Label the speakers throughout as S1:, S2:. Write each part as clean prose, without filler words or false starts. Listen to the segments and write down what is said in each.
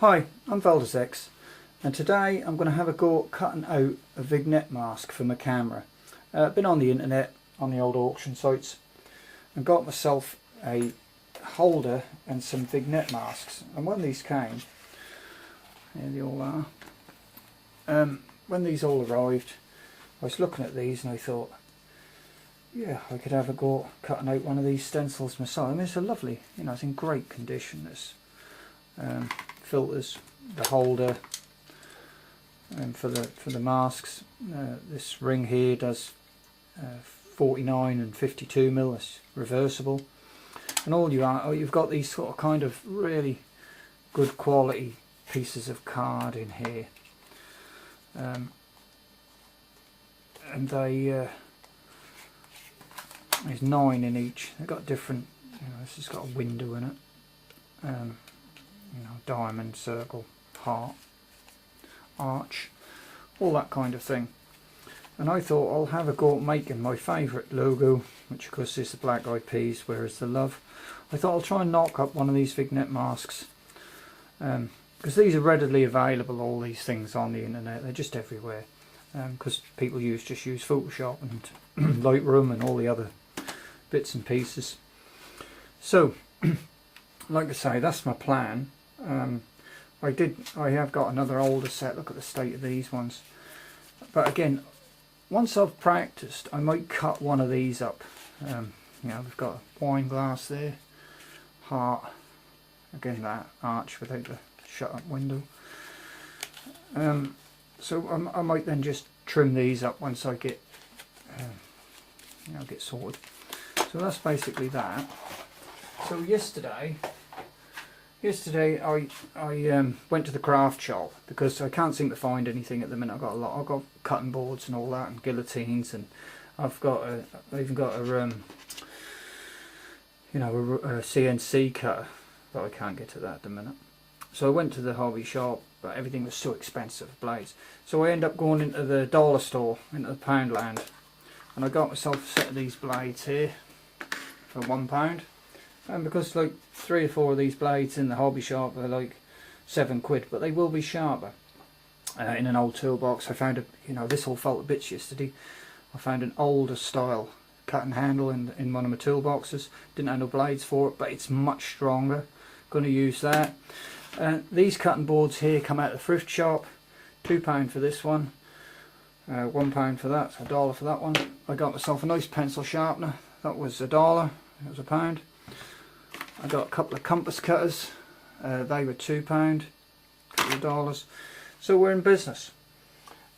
S1: Hi, I'm X, and today I'm going to have a go at cutting out a vignette mask for my camera. Been on the internet, on the old auction sites, and got myself a holder and some vignette masks. And when these came, here they all are. When these all arrived, I was looking at these and I thought, yeah, I could have a go at cutting out one of these stencils myself. I mean, it's a lovely, it's in great condition. This filters, the holder, and for the masks. This ring here does 49 and 52 mil. It's reversible, and all you've got these sort of kind of really good quality pieces of card in here, and they there's 9 in each. They've got different, this has got a window in it, diamond, circle, heart, arch, all that kind of thing. And I thought I'll have a go at making my favourite logo, which of course is the Black Eyed Peas, Where Is the Love. I thought I'll try and knock up one of these vignette masks, because these are readily available, all these things on the internet. They're just everywhere, because people just use Photoshop and Lightroom and all the other bits and pieces. So like I say, that's my plan. I have got another older set. Look at the state of these ones. But again, once I've practiced, I might cut one of these up. We've got a wine glass there, heart, again that arch without the shut up window. So I might then just trim these up once I get get sorted. So that's basically that. So yesterday I went to the craft shop because I can't seem to find anything at the minute. I've got cutting boards and all that, and guillotines, and I've even got a CNC cutter, but I can't get to that at the minute. So I went to the hobby shop, but everything was so expensive, blades. So I ended up going into the dollar store, into the Poundland, and I got myself a set of these blades here for £1. And because like 3 or 4 of these blades in the hobby shop are like £7, but they will be sharper. In an old toolbox, I found this all fell to bits yesterday. I found an older style cutting handle in one of my toolboxes. Didn't have no blades for it, but it's much stronger. Going to use that. These cutting boards here come out of the thrift shop. £2 for this one. £1 for that. So $1 for that one. I got myself a nice pencil sharpener. That was $1. It was £1. I got a couple of compass cutters. They were £2, a couple of dollars. So we're in business.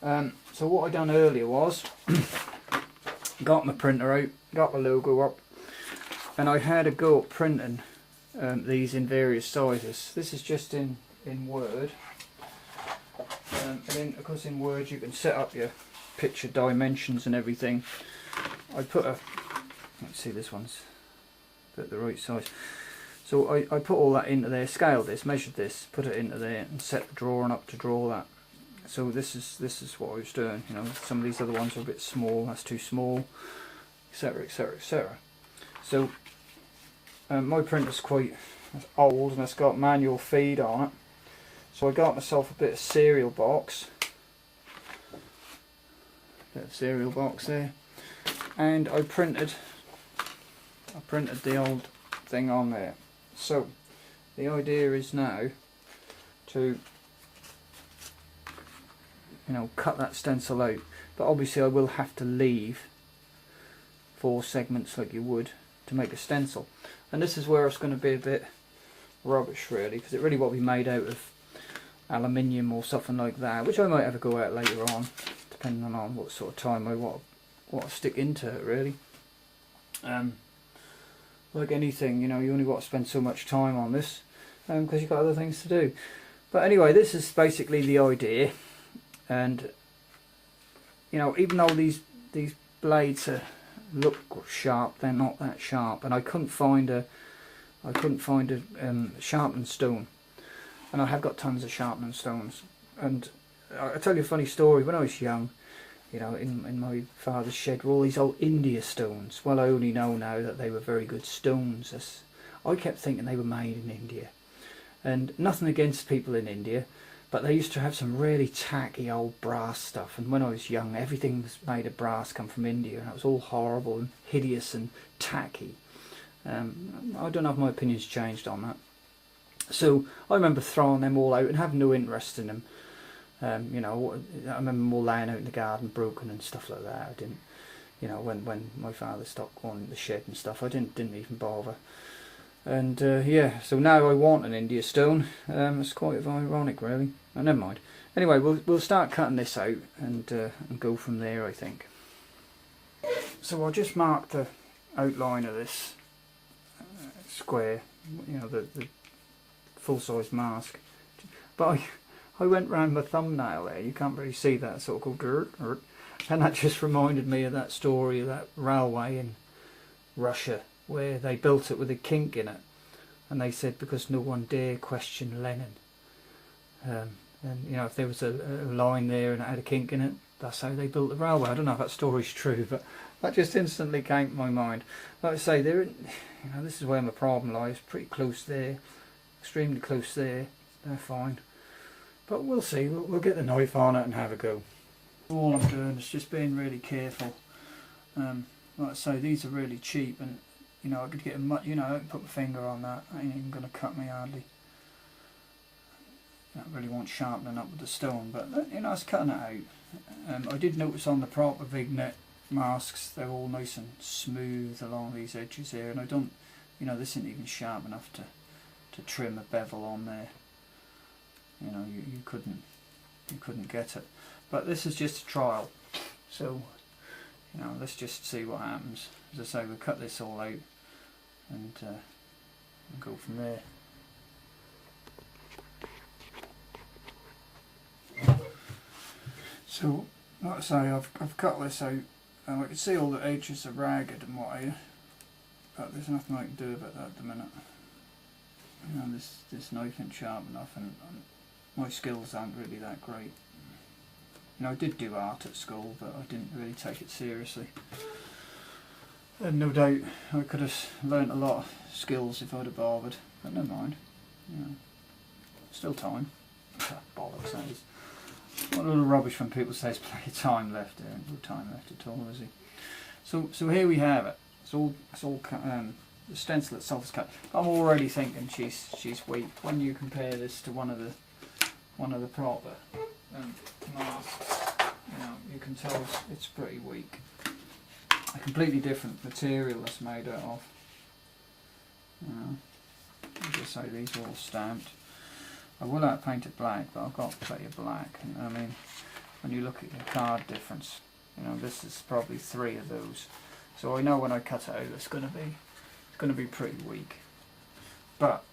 S1: So what I done earlier was got my printer out, got my logo up, and I had a go at printing these in various sizes. This is just in Word, and then of course in Word you can set up your picture dimensions and everything. I put let's see, this one's the right size. So I put all that into there, scaled this, measured this, put it into there, and set the drawing up to draw that. So this is what I was doing. Some of these other ones are a bit small. That's too small, etc., etc., etc. So my printer's quite old and it's got manual feed on it. So I got myself a bit of cereal box, there, and I printed the old thing on there. So the idea is now to cut that stencil out, but obviously I will have to leave 4 segments like you would to make a stencil, and this is where it's going to be a bit rubbish really, because it really won't be made out of aluminium or something like that, which I might have a go at later on, depending on what sort of time I want to stick into it really. Like anything, you only want to spend so much time on this because you've got other things to do. But anyway, this is basically the idea, and even though these blades look sharp, they're not that sharp, and I couldn't find a sharpening stone, and I have got tons of sharpening stones. And I'll tell you a funny story. When I was young, in my father's shed were all these old India stones. Well, I only know now that they were very good stones. I kept thinking they were made in India. And nothing against people in India, but they used to have some really tacky old brass stuff. And when I was young, everything was made of brass come from India, and it was all horrible and hideous and tacky. I don't know if my opinion's changed on that. So I remember throwing them all out and having no interest in them. You know, I remember them all laying out in the garden, broken and stuff like that. I didn't, you know, when my father stopped going in the shed and stuff, I didn't even bother. And yeah, so now I want an India stone. It's quite ironic, really. Oh, never mind. Anyway, we'll start cutting this out and go from there, I think. So I'll just mark the outline of this square, you know, the full-size mask. But I went round my thumbnail there. You can't really see that, sort of called dirt, and that just reminded me of that story of that railway in Russia where they built it with a kink in it, and they said because no one dare question Lenin. And you know, if there was a line there and it had a kink in it, that's how they built the railway. I don't know if that story's true, but that just instantly came to my mind. Like I say, you know, this is where my problem lies. Pretty close there, extremely close there. They're fine, but we'll see. We'll get the knife on it and have a go. All I'm doing is just being really careful. Like I say, these are really cheap, and you know, I could get a, you know, I can put my finger on that. I ain't even gonna cut me hardly. I don't really want sharpening up with the stone, but you know, it's cutting it out. I did notice on the proper Vignette masks, they're all nice and smooth along these edges here, and I don't, you know, this isn't even sharp enough to trim a bevel on there. You know, you couldn't get it. But this is just a trial, so you know, let's just see what happens. As I say, we'll cut this all out and go from there. So, like I say, I've cut this out, and I can see all the edges are ragged and what have you, but there's nothing I can do about that at the minute. You know, this knife isn't sharp enough, and my skills aren't really that great. You know, I did do art at school, but I didn't really take it seriously. And no doubt I could have learnt a lot of skills if I'd have bothered, but never mind. You know, still time. Bollocks, that is. What a little rubbish when people say there's plenty of time left there. No time left at all, is he? So here we have it. It's all the stencil itself is cut. I'm already thinking she's weak. When you compare this to one of the proper masks, you know, you can tell it's pretty weak. A completely different material that's made out of. As I say, these are all stamped. I will have painted black, but I've got plenty of black. And, I mean, when you look at the card difference, you know, this is probably 3 of those. So I know when I cut it out, it's going to be pretty weak. But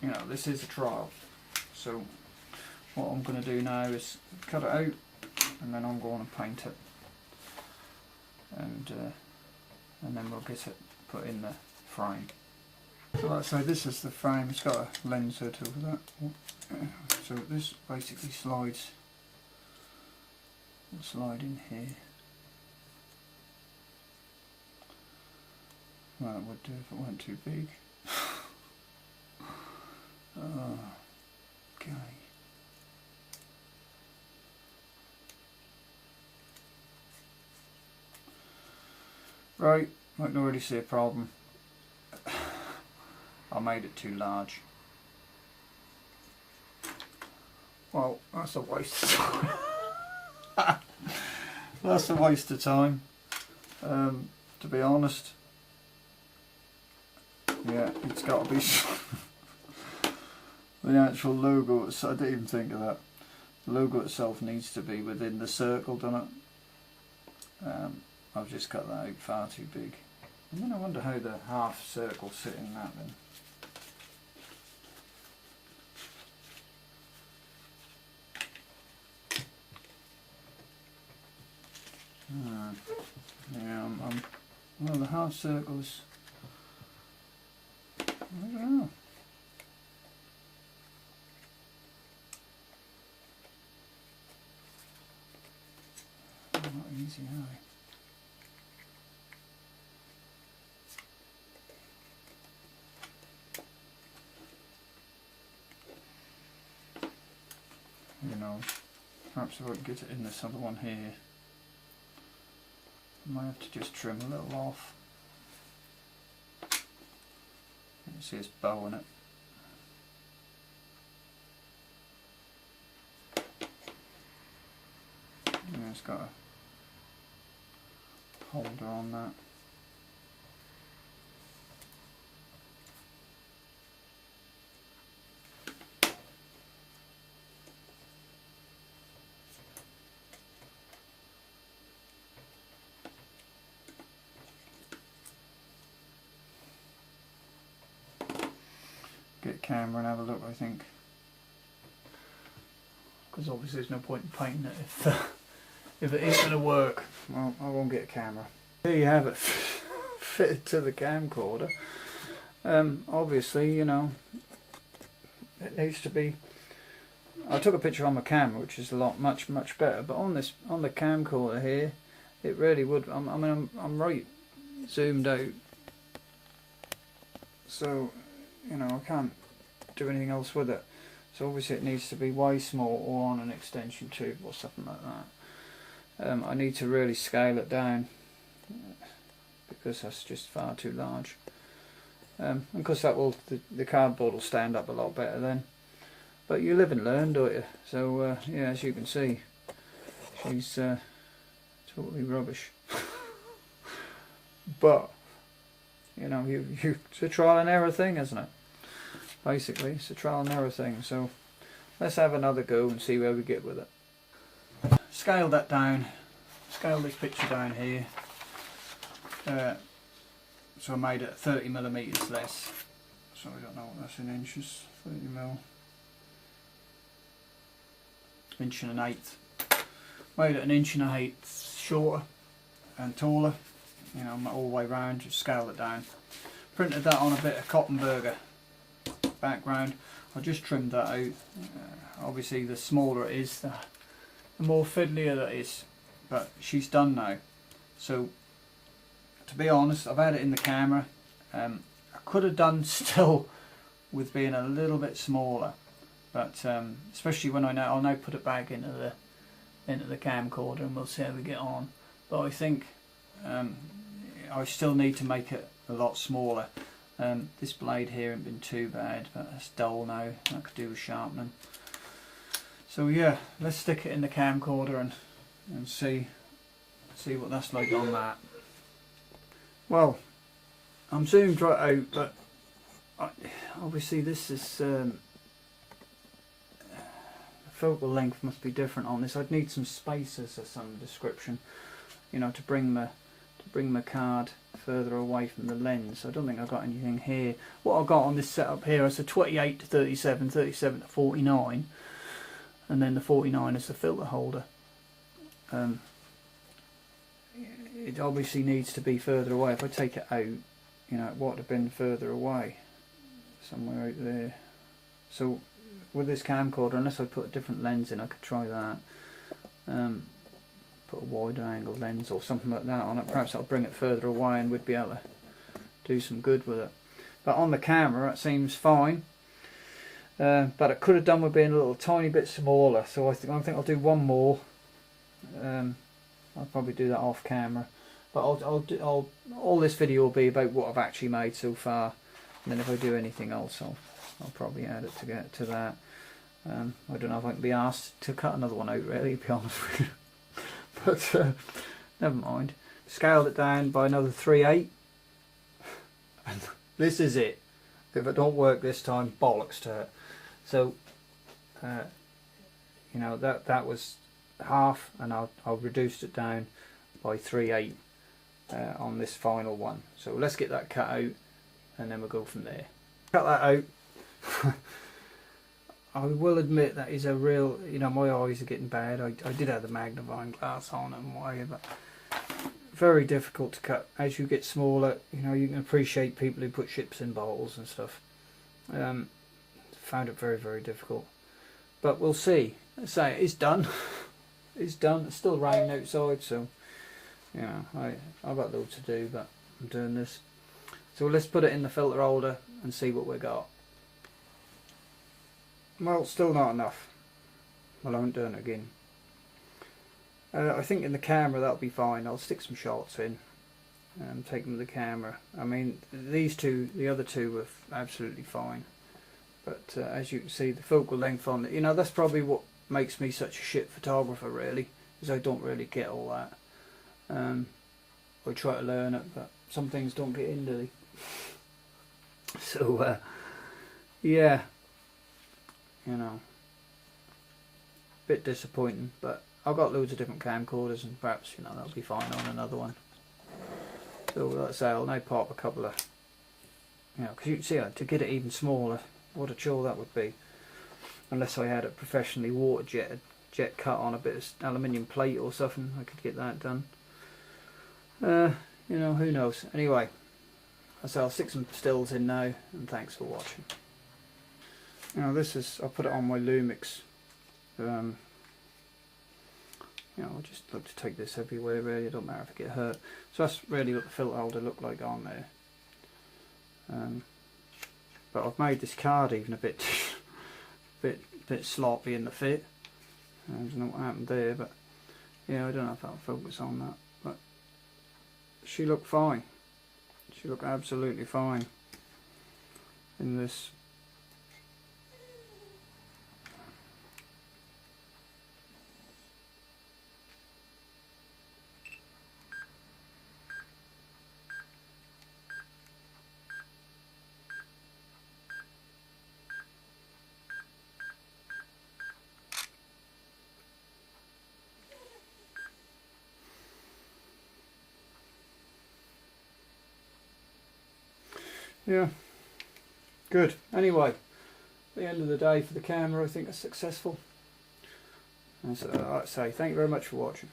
S1: you know, this is a trial. So what I'm going to do now is cut it out, and then I'm going to paint it, and then we'll get it put in the frame. So like I say, this is the frame. It's got a lens hood over that. So this basically slides. It'll slide in here. Well, it would do if it weren't too big. Okay. Right, I can already see a problem. I made it too large. Well, that's a waste of time. That's a waste of time, to be honest. Yeah, it's got to be the actual logo. I didn't even think of that. The logo itself needs to be within the circle, doesn't it? I've just cut that out far too big. And then I wonder how the half circle sit in that then. Yeah, well, the half circles, I don't know. Not easy, are they? know, perhaps if I can get it in this other one here, I might have to just trim a little off. You can see it's bowing it. Yeah, it's got a holder on that. Get a camera and have a look, I think, because obviously there's no point in painting it if it ain't going to work. Well, I won't get a camera. There you have it, fitted to the camcorder. Obviously, you know, it needs to be. I took a picture on my camera, which is a lot much better, but on the camcorder here, it really would. I mean, I'm right zoomed out, so you know I can't do anything else with it. So obviously it needs to be way small or on an extension tube or something like that. I need to really scale it down because that's just far too large. And of course that will, the cardboard will stand up a lot better then. But you live and learn, don't you? So yeah, as you can see, she's totally rubbish. But you know, it's a trial and error thing, isn't it? Basically, it's a trial and error thing. So let's have another go and see where we get with it. Scale that down. Scale this picture down here. So I made it 30mm less. So I don't know what that's in inches. 30mm. Inch and an eighth. Made it an inch and a eighth shorter and taller. You know, all the way round. Just scaled it down. Printed that on a bit of cotton burger background. I just trimmed that out. Obviously, the smaller it is, the more fiddlier that is. But she's done now. So, to be honest, I've had it in the camera. I could have done still with being a little bit smaller, but especially when I'll now put it back into the camcorder and we'll see how we get on. But I think I still need to make it a lot smaller. This blade here hasn't been too bad, but it's dull now. That could do with sharpening. So yeah, let's stick it in the camcorder and see what that's like on that. Well, I'm zoomed right out, but obviously this is the focal length must be different on this. I'd need some spacers or some description, you know, to bring my card further away from the lens. I don't think I've got anything here. What I've got on this setup here is a 28 to 37, 37 to 49, and then the 49 is the filter holder. It obviously needs to be further away. If I take it out, you know, it would have been further away, somewhere out there. So with this camcorder, unless I put a different lens in, I could try that. Put a wider angle lens or something like that on it. Perhaps that'll bring it further away and we'd be able to do some good with it. But on the camera, it seems fine. But it could have done with being a little tiny bit smaller. So I think I'll do one more. I'll probably do that off camera. But all this video will be about what I've actually made so far. And then if I do anything else, I'll probably add it to get to that. I don't know if I can be asked to cut another one out, really, to be honest with you. But never mind. Scaled it down by another 3/8. And this is it. If it don't work this time, bollocks to it. So, you know, that was half, and I'll reduced it down by 3/8 on this final one. So let's get that cut out, and then we'll go from there. Cut that out. I will admit that is a real, you know, my eyes are getting bad. I did have the magnifying glass on and whatever. Very difficult to cut. As you get smaller, you know, you can appreciate people who put ships in bottles and stuff. Found it very, very difficult. But we'll see. Let's say it's done. It's done. It's still raining outside, so, you know, I've got loads to do, but I'm doing this. So let's put it in the filter holder and see what we got. Well, still not enough. Well, I won't do it again. I think in the camera that'll be fine. I'll stick some shots in and take them to the camera. I mean, these two, the other two were absolutely fine. But as you can see, the focal length on it, you know, that's probably what makes me such a shit photographer, really, is I don't really get all that. I try to learn it, but some things don't get in, do they? So, yeah, you know, bit disappointing, but I've got loads of different camcorders, and perhaps, you know, that'll be fine on another one. So, like I say, I'll now pop a couple of, you know, because you can see to get it even smaller, what a chore that would be. Unless I had it professionally water jet cut on a bit of aluminium plate or something, I could get that done. You know, who knows. Anyway, so I'll stick some stills in now, and thanks for watching. Now this is, I'll put it on my Lumix. You know, I'll just look to take this everywhere really, it don't matter if I get hurt. So that's really what the filter holder looked like on there. But I've made this card even a bit bit sloppy in the fit. I don't know what happened there, but yeah, I don't know if I'll focus on that. But she looked fine. She looked absolutely fine in this. Yeah, good. Anyway, at the end of the day for the camera, I think it's successful. And so, like I say, thank you very much for watching.